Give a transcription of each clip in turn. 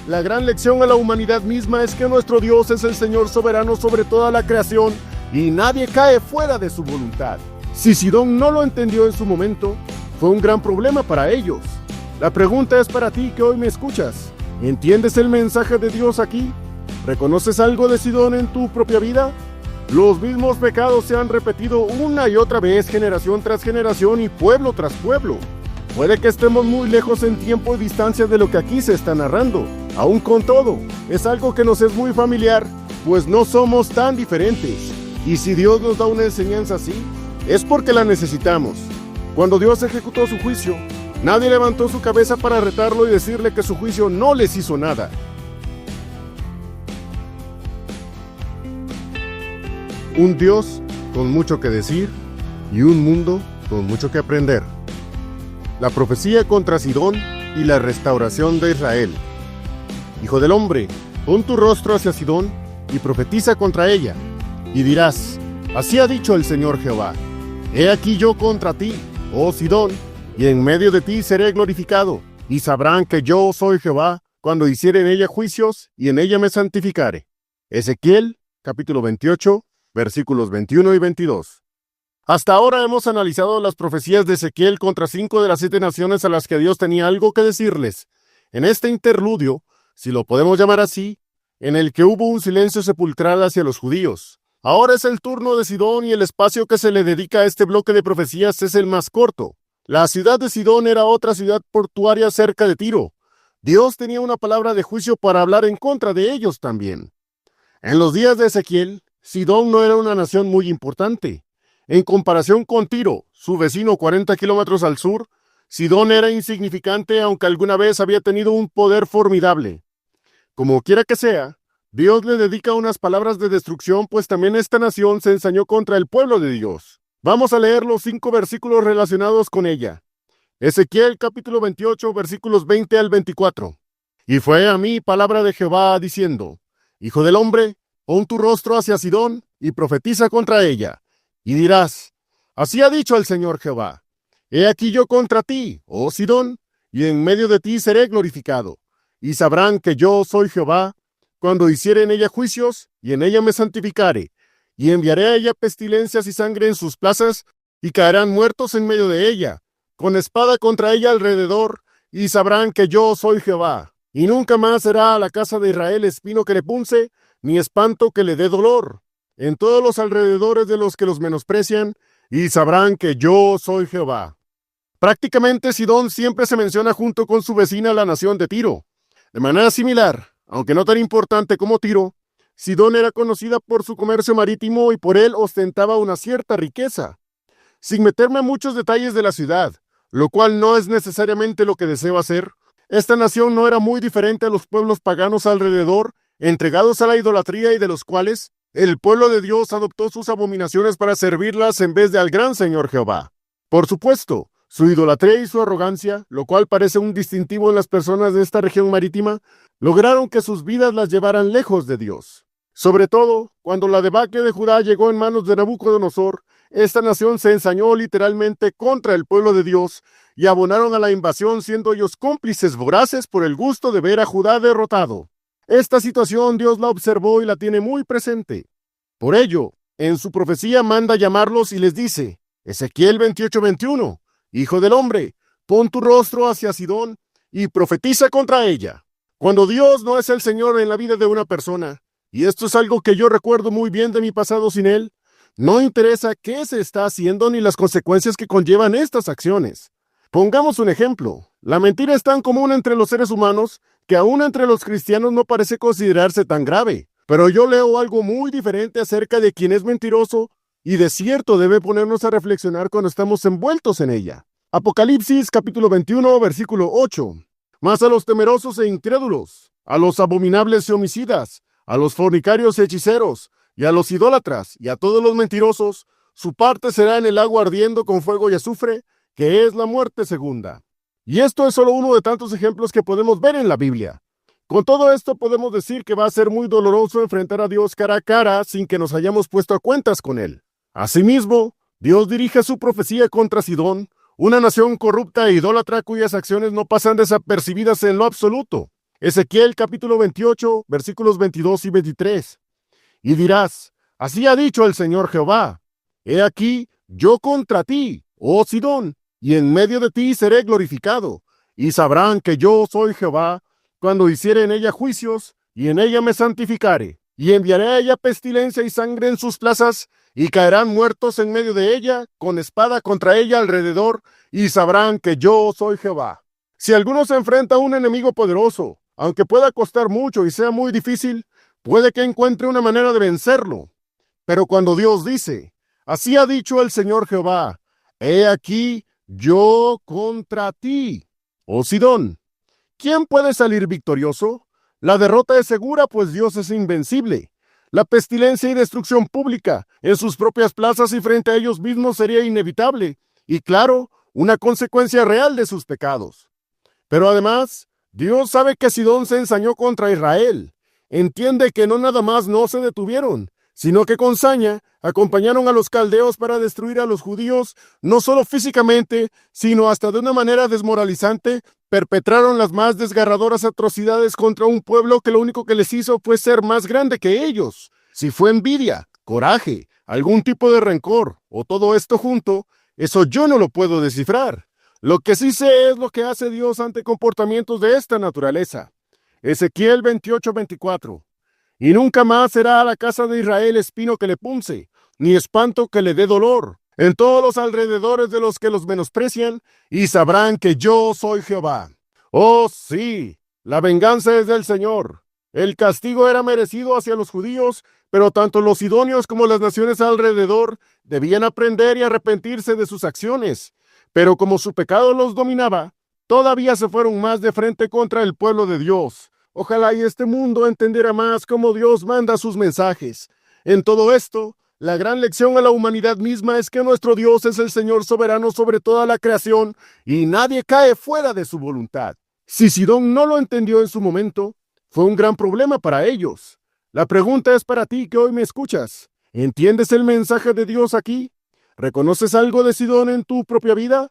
La gran lección a la humanidad misma es que nuestro Dios es el Señor soberano sobre toda la creación y nadie cae fuera de su voluntad. Si Sidón no lo entendió en su momento, fue un gran problema para ellos. La pregunta es para ti que hoy me escuchas. ¿Entiendes el mensaje de Dios aquí? ¿Reconoces algo de Sidón en tu propia vida? Los mismos pecados se han repetido una y otra vez, generación tras generación y pueblo tras pueblo. Puede que estemos muy lejos en tiempo y distancia de lo que aquí se está narrando. Aún con todo, es algo que nos es muy familiar, pues no somos tan diferentes. Y si Dios nos da una enseñanza así, es porque la necesitamos. Cuando Dios ejecutó su juicio, nadie levantó su cabeza para retarlo y decirle que su juicio no les hizo nada. Un Dios con mucho que decir y un mundo con mucho que aprender. La profecía contra Sidón y la restauración de Israel. Hijo del hombre, pon tu rostro hacia Sidón y profetiza contra ella. Y dirás, así ha dicho el Señor Jehová, he aquí yo contra ti, oh Sidón, y en medio de ti seré glorificado, y sabrán que yo soy Jehová, cuando hiciere en ella juicios, y en ella me santificare. Ezequiel, capítulo 28, versículos 21 y 22. Hasta ahora hemos analizado las profecías de Ezequiel contra 5 de las 7 naciones a las que Dios tenía algo que decirles. En este interludio, si lo podemos llamar así, en el que hubo un silencio sepulcral hacia los judíos. Ahora es el turno de Sidón y el espacio que se le dedica a este bloque de profecías es el más corto. La ciudad de Sidón era otra ciudad portuaria cerca de Tiro. Dios tenía una palabra de juicio para hablar en contra de ellos también. En los días de Ezequiel, Sidón no era una nación muy importante. En comparación con Tiro, su vecino 40 kilómetros al sur, Sidón era insignificante aunque alguna vez había tenido un poder formidable. Como quiera que sea, Dios le dedica unas palabras de destrucción, pues también esta nación se ensañó contra el pueblo de Dios. Vamos a leer los 5 versículos relacionados con ella. Ezequiel capítulo 28, versículos 20 al 24. Y fue a mí palabra de Jehová diciendo, Hijo del hombre, pon tu rostro hacia Sidón y profetiza contra ella. Y dirás, así ha dicho el Señor Jehová, he aquí yo contra ti, oh Sidón, y en medio de ti seré glorificado. Y sabrán que yo soy Jehová, cuando hiciere en ella juicios, y en ella me santificare, y enviaré a ella pestilencias y sangre en sus plazas, y caerán muertos en medio de ella, con espada contra ella alrededor, y sabrán que yo soy Jehová. Y nunca más será a la casa de Israel espino que le punce, ni espanto que le dé dolor, en todos los alrededores de los que los menosprecian, y sabrán que yo soy Jehová. Prácticamente Sidón siempre se menciona junto con su vecina la nación de Tiro. De manera similar, aunque no tan importante como Tiro, Sidón era conocida por su comercio marítimo y por él ostentaba una cierta riqueza. Sin meterme en muchos detalles de la ciudad, lo cual no es necesariamente lo que deseo hacer, esta nación no era muy diferente a los pueblos paganos alrededor, entregados a la idolatría y de los cuales el pueblo de Dios adoptó sus abominaciones para servirlas en vez de al gran Señor Jehová. Por supuesto, su idolatría y su arrogancia, lo cual parece un distintivo en las personas de esta región marítima, lograron que sus vidas las llevaran lejos de Dios. Sobre todo, cuando la debacle de Judá llegó en manos de Nabucodonosor, esta nación se ensañó literalmente contra el pueblo de Dios y abonaron a la invasión, siendo ellos cómplices voraces por el gusto de ver a Judá derrotado. Esta situación Dios la observó y la tiene muy presente. Por ello, en su profecía manda llamarlos y les dice, Ezequiel 28:21, Hijo del hombre, pon tu rostro hacia Sidón y profetiza contra ella. Cuando Dios no es el Señor en la vida de una persona, y esto es algo que yo recuerdo muy bien de mi pasado sin Él, no interesa qué se está haciendo ni las consecuencias que conllevan estas acciones. Pongamos un ejemplo. La mentira es tan común entre los seres humanos que aún entre los cristianos no parece considerarse tan grave. Pero yo leo algo muy diferente acerca de quién es mentiroso y de cierto debe ponernos a reflexionar cuando estamos envueltos en ella. Apocalipsis capítulo 21, versículo 8. Mas a los temerosos e incrédulos, a los abominables y homicidas, a los fornicarios y hechiceros, y a los idólatras, y a todos los mentirosos, su parte será en el agua ardiendo con fuego y azufre, que es la muerte segunda. Y esto es solo uno de tantos ejemplos que podemos ver en la Biblia. Con todo esto podemos decir que va a ser muy doloroso enfrentar a Dios cara a cara sin que nos hayamos puesto a cuentas con Él. Asimismo, Dios dirige su profecía contra Sidón, una nación corrupta e idólatra cuyas acciones no pasan desapercibidas en lo absoluto. Ezequiel capítulo 28, versículos 22 y 23. Y dirás, así ha dicho el Señor Jehová, he aquí, yo contra ti, oh Sidón, y en medio de ti seré glorificado, y sabrán que yo soy Jehová, cuando hiciere en ella juicios, y en ella me santificare, y enviaré a ella pestilencia y sangre en sus plazas, y caerán muertos en medio de ella, con espada contra ella alrededor, y sabrán que yo soy Jehová. Si alguno se enfrenta a un enemigo poderoso, aunque pueda costar mucho y sea muy difícil, puede que encuentre una manera de vencerlo. Pero cuando Dios dice, así ha dicho el Señor Jehová, he aquí yo contra ti, oh Sidón, ¿quién puede salir victorioso? La derrota es segura, pues Dios es invencible. La pestilencia y destrucción pública en sus propias plazas y frente a ellos mismos sería inevitable, y claro, una consecuencia real de sus pecados. Pero además, Dios sabe que Sidón se ensañó contra Israel. Entiende que no nada más no se detuvieron, sino que con saña acompañaron a los caldeos para destruir a los judíos, no solo físicamente, sino hasta de una manera desmoralizante, perpetraron las más desgarradoras atrocidades contra un pueblo que lo único que les hizo fue ser más grande que ellos. Si fue envidia, coraje, algún tipo de rencor, o todo esto junto, eso yo no lo puedo descifrar. Lo que sí sé es lo que hace Dios ante comportamientos de esta naturaleza. Ezequiel 28:24. Y nunca más será a la casa de Israel espino que le punce, ni espanto que le dé dolor, en todos los alrededores de los que los menosprecian, y sabrán que yo soy Jehová. Oh sí, la venganza es del Señor. El castigo era merecido hacia los judíos, pero tanto los sidonios como las naciones alrededor debían aprender y arrepentirse de sus acciones. Pero como su pecado los dominaba, todavía se fueron más de frente contra el pueblo de Dios. Ojalá y este mundo entendiera más cómo Dios manda sus mensajes. En todo esto, la gran lección a la humanidad misma es que nuestro Dios es el Señor soberano sobre toda la creación y nadie cae fuera de su voluntad. Si Sidón no lo entendió en su momento, fue un gran problema para ellos. La pregunta es para ti que hoy me escuchas. ¿Entiendes el mensaje de Dios aquí? ¿Reconoces algo de Sidón en tu propia vida?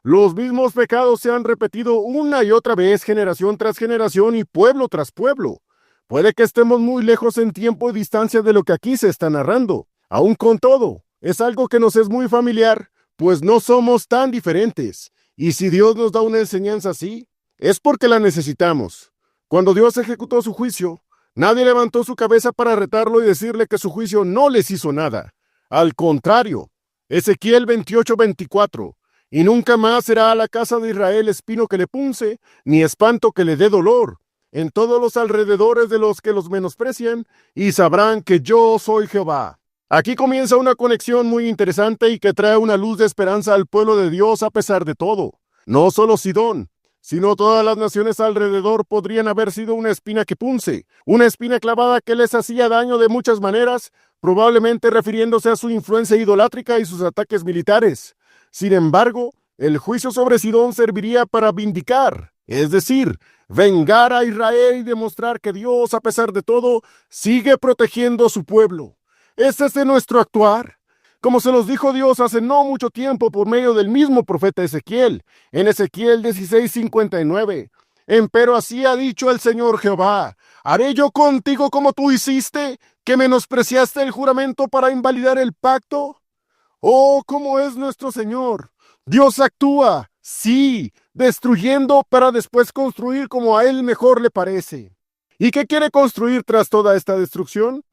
Los mismos pecados se han repetido una y otra vez, generación tras generación y pueblo tras pueblo. Puede que estemos muy lejos en tiempo y distancia de lo que aquí se está narrando. Aún con todo, es algo que nos es muy familiar, pues no somos tan diferentes. Y si Dios nos da una enseñanza así, es porque la necesitamos. Cuando Dios ejecutó su juicio, nadie levantó su cabeza para retarlo y decirle que su juicio no les hizo nada. Al contrario, Ezequiel 28:24. Y nunca más será a la casa de Israel espino que le punce, ni espanto que le dé dolor, en todos los alrededores de los que los menosprecian, y sabrán que yo soy Jehová. Aquí comienza una conexión muy interesante y que trae una luz de esperanza al pueblo de Dios a pesar de todo. No solo Sidón, sino todas las naciones alrededor podrían haber sido una espina que punce, una espina clavada que les hacía daño de muchas maneras, probablemente refiriéndose a su influencia idolátrica y sus ataques militares. Sin embargo, el juicio sobre Sidón serviría para vindicar, es decir, vengar a Israel y demostrar que Dios, a pesar de todo, sigue protegiendo a su pueblo. ¿Este es nuestro actuar? Como se los dijo Dios hace no mucho tiempo por medio del mismo profeta Ezequiel, en Ezequiel 16:59. Empero así ha dicho el Señor Jehová, ¿haré yo contigo como tú hiciste, que menospreciaste el juramento para invalidar el pacto? Oh, cómo es nuestro Señor. Dios actúa, sí, destruyendo para después construir como a Él mejor le parece. ¿Y qué quiere construir tras toda esta destrucción?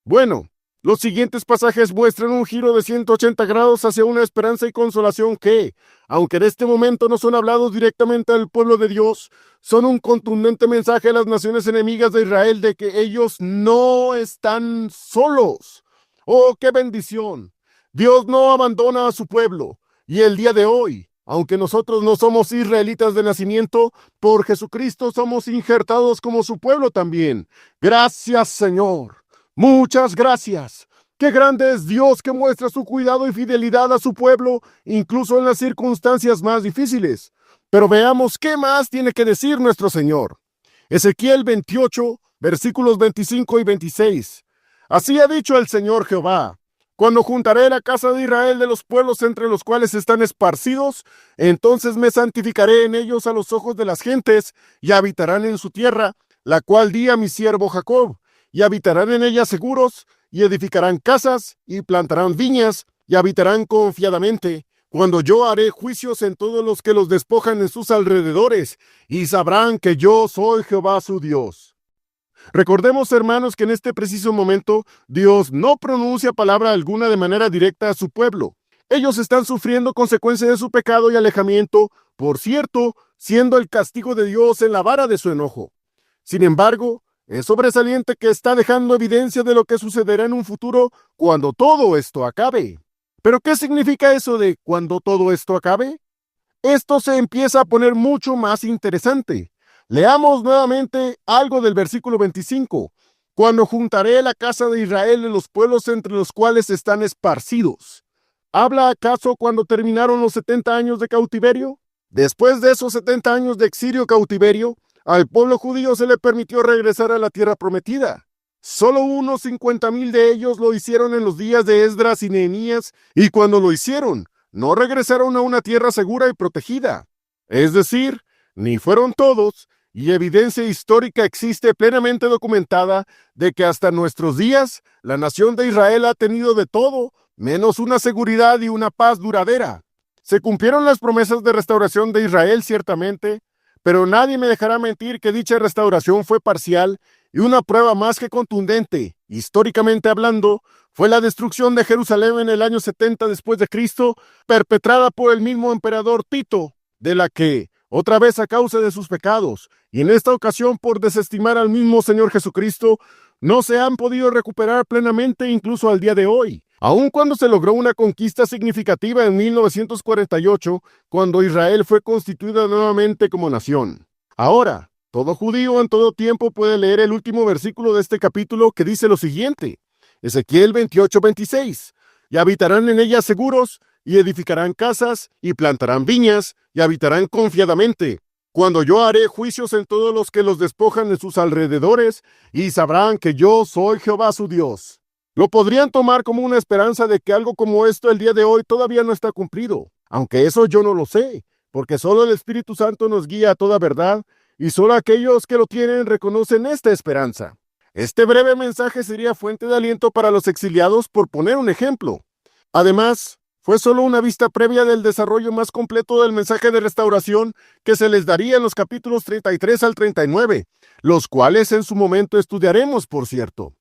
Bueno, los siguientes pasajes muestran un giro de 180 grados hacia una esperanza y consolación que, aunque en este momento no son hablados directamente al pueblo de Dios, son un contundente mensaje a las naciones enemigas de Israel de que ellos no están solos. ¡Oh, qué bendición! Dios no abandona a su pueblo, y el día de hoy, aunque nosotros no somos israelitas de nacimiento, por Jesucristo somos injertados como su pueblo también. Gracias, Señor. Muchas gracias. Qué grande es Dios que muestra su cuidado y fidelidad a su pueblo, incluso en las circunstancias más difíciles. Pero veamos qué más tiene que decir nuestro Señor. Ezequiel 28, versículos 25 y 26. Así ha dicho el Señor Jehová. Cuando juntaré la casa de Israel de los pueblos entre los cuales están esparcidos, entonces me santificaré en ellos a los ojos de las gentes, y habitarán en su tierra, la cual di a mi siervo Jacob, y habitarán en ella seguros, y edificarán casas, y plantarán viñas, y habitarán confiadamente, cuando yo haré juicios en todos los que los despojan en sus alrededores, y sabrán que yo soy Jehová su Dios. Recordemos, hermanos, que en este preciso momento Dios no pronuncia palabra alguna de manera directa a su pueblo. Ellos están sufriendo consecuencias de su pecado y alejamiento, por cierto, siendo el castigo de Dios en la vara de su enojo. Sin embargo, es sobresaliente que está dejando evidencia de lo que sucederá en un futuro cuando todo esto acabe. ¿Pero qué significa eso de cuando todo esto acabe? Esto se empieza a poner mucho más interesante. Leamos nuevamente algo del versículo 25. Cuando juntaré la casa de Israel en los pueblos entre los cuales están esparcidos. ¿Habla acaso cuando terminaron los 70 años de cautiverio? Después de esos 70 años de exilio cautiverio, al pueblo judío se le permitió regresar a la tierra prometida. Solo unos 50,000 de ellos lo hicieron en los días de Esdras y Nehemías, y cuando lo hicieron, no regresaron a una tierra segura y protegida. Es decir, ni fueron todos, y evidencia histórica existe plenamente documentada de que hasta nuestros días la nación de Israel ha tenido de todo, menos una seguridad y una paz duradera. Se cumplieron las promesas de restauración de Israel ciertamente, pero nadie me dejará mentir que dicha restauración fue parcial, y una prueba más que contundente, históricamente hablando, fue la destrucción de Jerusalén en el año 70 después de Cristo, perpetrada por el mismo emperador Tito, de la que, otra vez a causa de sus pecados, y en esta ocasión por desestimar al mismo Señor Jesucristo, no se han podido recuperar plenamente incluso al día de hoy. Aun cuando se logró una conquista significativa en 1948, cuando Israel fue constituida nuevamente como nación. Ahora, todo judío en todo tiempo puede leer el último versículo de este capítulo que dice lo siguiente. Ezequiel 28:26. Y habitarán en ellas seguros, y edificarán casas, y plantarán viñas, y habitarán confiadamente. Cuando yo haré juicios en todos los que los despojan en sus alrededores, y sabrán que yo soy Jehová su Dios. Lo podrían tomar como una esperanza de que algo como esto el día de hoy todavía no está cumplido, aunque eso yo no lo sé, porque solo el Espíritu Santo nos guía a toda verdad, y solo aquellos que lo tienen reconocen esta esperanza. Este breve mensaje sería fuente de aliento para los exiliados, por poner un ejemplo. Además, fue solo una vista previa del desarrollo más completo del mensaje de restauración que se les daría en los capítulos 33 al 39, los cuales en su momento estudiaremos, por cierto.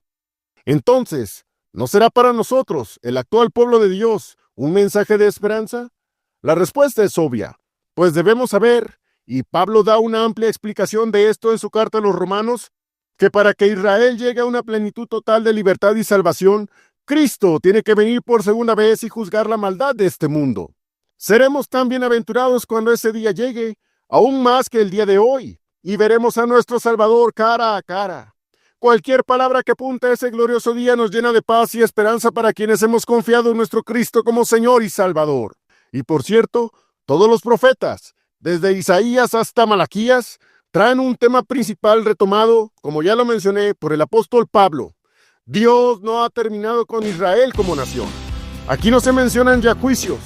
Entonces, ¿no será para nosotros, el actual pueblo de Dios, un mensaje de esperanza? La respuesta es obvia, pues debemos saber, y Pablo da una amplia explicación de esto en su carta a los Romanos, que para que Israel llegue a una plenitud total de libertad y salvación, Cristo tiene que venir por segunda vez y juzgar la maldad de este mundo. Seremos tan bienaventurados cuando ese día llegue, aún más que el día de hoy, y veremos a nuestro Salvador cara a cara. Cualquier palabra que apunte a ese glorioso día nos llena de paz y esperanza para quienes hemos confiado en nuestro Cristo como Señor y Salvador. Y por cierto, todos los profetas, desde Isaías hasta Malaquías, traen un tema principal retomado, como ya lo mencioné, por el apóstol Pablo. Dios no ha terminado con Israel como nación. Aquí no se mencionan ya juicios.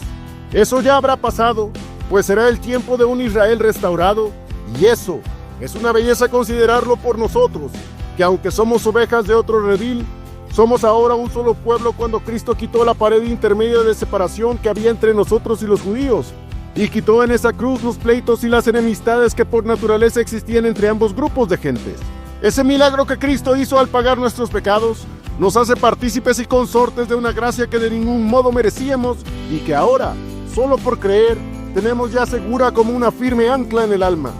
Eso ya habrá pasado, pues será el tiempo de un Israel restaurado, y eso es una belleza considerarlo por nosotros, que aunque somos ovejas de otro redil, somos ahora un solo pueblo cuando Cristo quitó la pared intermedia de separación que había entre nosotros y los judíos, y quitó en esa cruz los pleitos y las enemistades que por naturaleza existían entre ambos grupos de gentes. Ese milagro que Cristo hizo al pagar nuestros pecados nos hace partícipes y consortes de una gracia que de ningún modo merecíamos y que ahora, solo por creer, tenemos ya segura como una firme ancla en el alma.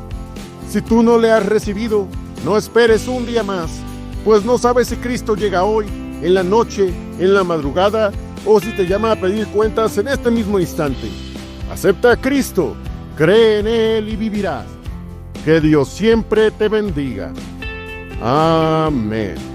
Si tú no le has recibido, no esperes un día más, pues no sabes si Cristo llega hoy, en la noche, en la madrugada, o si te llama a pedir cuentas en este mismo instante. Acepta a Cristo, cree en Él y vivirás. Que Dios siempre te bendiga. Amén.